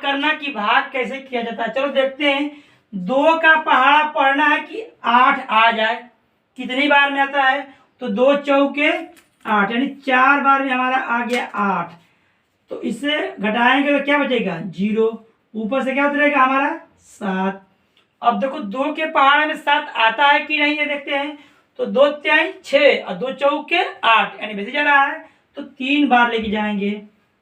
करना कि भाग कैसे किया जाता है। चलो देखते हैं। 2 का पहाड़ा पढ़ना है कि 8 आ जाए। कितनी बार में आता है? तो 2 चौके 8, यानी 4 बार में हमारा आ गया 8। तो इससे घटाएंगे तो क्या बचेगा? 0। ऊपर से क्या उतरेगा हमारा? 7। अब देखो 2 के पहाड़े में 7 आता है कि नहीं, ये देखते हैं। तो 2 तिहाई 6 और 2 चौके 8, यानी बेसी जा रहा है तो 3 बार लेके जाएंगे।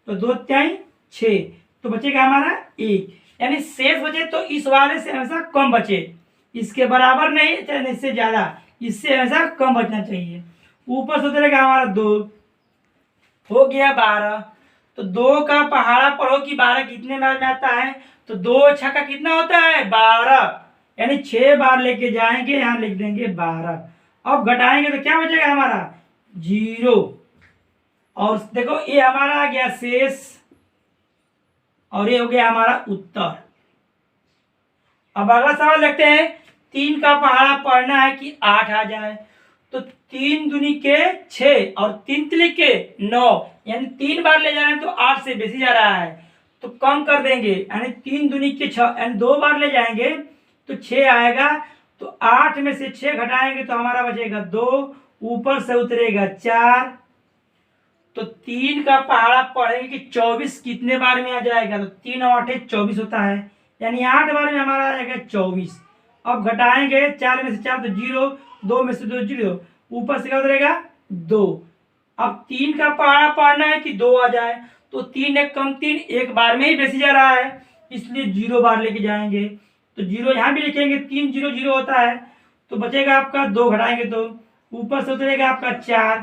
तो 2 तिहाई 6, तो बचेगा हमारा 1, यानी शेष बचे तो इस वाले से हमेशा कम बचे, इसके बराबर नहीं चाहे इससे ज्यादा, इससे हमेशा कम बचना चाहिए। ऊपर से उतरेगा हमारा 2, हो गया 12। तो 2 का पहाड़ा पढ़ो कि 12 कितने बार में आता है? तो 2 छक्का कितना होता है? 12, यानी 6 बार लेके जाएंगे, यहां लिख देंगे 12। अब घटाएंगे तो क्या बचेगा हमारा? 0। और देखो ये हमारा आ गया शेष, और ये हो गया हमारा उत्तर। अब अगला सवाल देखते हैं। 3 का पहाड़ा पढ़ना है कि 8 आ जाए। तो 3 दूनी के 6 और 3 तिली के 9, यानी 3 बार ले जा रहे हैं तो 8 से बेसी जा रहा है, तो कम कर देंगे, यानी 3 दूनी के 6, यानी 2 बार ले जाएंगे तो 6 आएगा। तो 8 में से 6 घटाएंगे तो हमारा बचेगा 2, ऊपर से उतरेगा 4। तो 3 का पहाड़ा पढ़ेंगे कि 24 कितने बार में आ जाएगा? तो 3 और 8 24 होता है, यानी 8 बार में हमारा आ जाएगा 24। अब घटाएंगे 4 में से 4 तो 0, 2 में से 2 0, ऊपर से क्या उतरेगा? 2। अब 3 का पहाड़ा पढ़ना है कि 2 आ जाए। तो 3 एक कम 3, एक बार में ही बेसी जा रहा है, इसलिए 0 बार लेके जाएंगे। तो 0 यहाँ भी लिखेंगे, 3 0 0 होता है। तो बचेगा आपका 2, घटाएंगे तो ऊपर से उतरेगा आपका 4,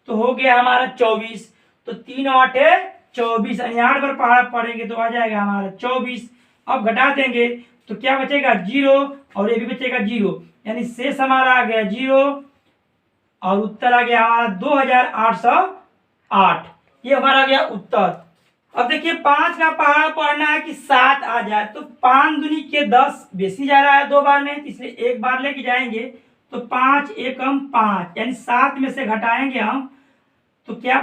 तो हो गया हमारा 24। तो 3 और 8 24, यानी 8 बार पहाड़ा पढ़ेंगे तो आ जाएगा हमारा 24। अब घटा देंगे तो क्या बचेगा? 0, और ये भी बचेगा 0, यानी शेष हमारा आ गया 0, और उत्तर आ गया हमारा 2808। ये हमारा आ गया उत्तर। अब देखिए 5 का पहाड़ा पढ़ना है कि 7 आ जाए। तो 5 दूनी के 10, बेसी जा रहा है 2 बार में, इसलिए 1 बार लेके जाएंगे। तो 5 एकम 5, यानी 7 में से घटाएंगे हम तो क्या?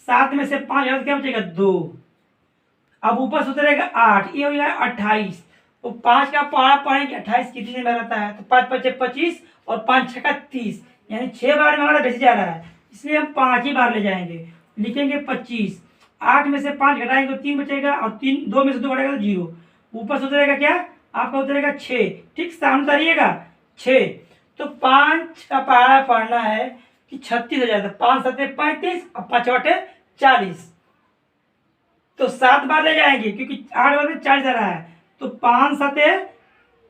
7 में से 5 घटा क्या बचेगा? 2। अब ऊपर से उतरेगा 8, ये हो जाएगा 28। तो 5 का पहाड़ा पढ़ेंगे 28 कितने में रहता है? तो 5 5 25 और 5 6 30, यानी 6 बार में हमारा बेसी जा रहा है, इसलिए हम 5 ही बार ले जाएंगे। लिखेंगे 25। 8 में से 5 घटाएंगे तो 3 बचेगा, और 2 में से 2 घटाएगा तो 0। ऊपर से उतरेगा क्या? आपका उतरेगा 6। ठीक सामने उतारिएगा 6। तो 5 का पहाड़ा पढ़ना है कि 36 हो जाता है। 5 7 35 और 5 8 40, तो 7 बार ले जाएंगे क्योंकि 8 बार में 40 आ रहा है। तो 5 7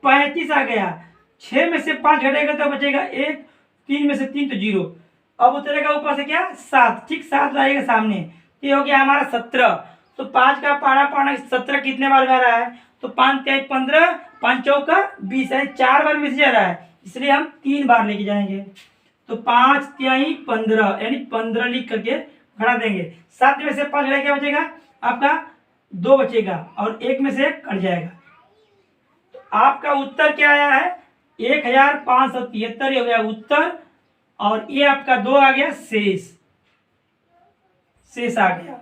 35 आ गया। 6 में से 5 घटेगा तो बचेगा 1, 3 में से 3 तो 0। अब उतरेगा ऊपर से क्या? 7। ठीक 7 आएगा सामने, ये हो गया हमारा 17। तो 5 का पहाड़ा पढ़ना 17 कितने बार में आ रहा है? तो 5 तिहाई 15, 5 चौका 20, यानी 4 बार में जा रहा है, इसलिए हम 3 बार लेके जाएंगे। तो 5 तिहाई 15, यानी 15 लिख करके घटा देंगे। 7 में से 5 घटा क्या बचेगा? आपका 2 बचेगा, और 1 में से 1 कट जाएगा। तो आपका उत्तर क्या आया है? 1573 हो गया उत्तर, और ये आपका 2 आ गया शेष आ गया।